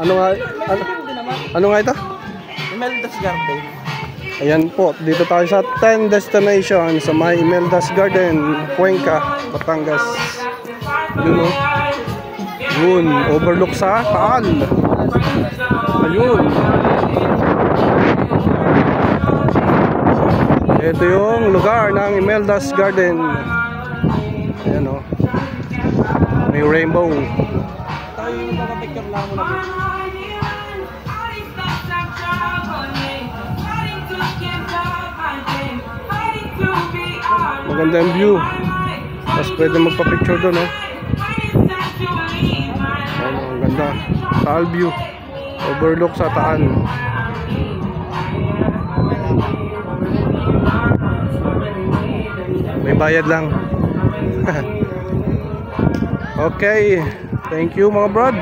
Ano nga? Ano nga ito? Imelda's Garden. Ayan po, dito tayo sa 10 destination sa may Imelda's Garden, Cuenca, Batangas. Yun o. Yun, overlook sa Taal. Ayun. Ito yung lugar ng Imelda's Garden. Ayan o. May rainbow. Tayo yung magpapicture lang muna po. Maganda yung view. Tapos pwede magpa-picture doon, oh. Ayan, ang ganda. Taal view. Overlook sa Taal. May bayad lang. Okay. Thank you mga brad.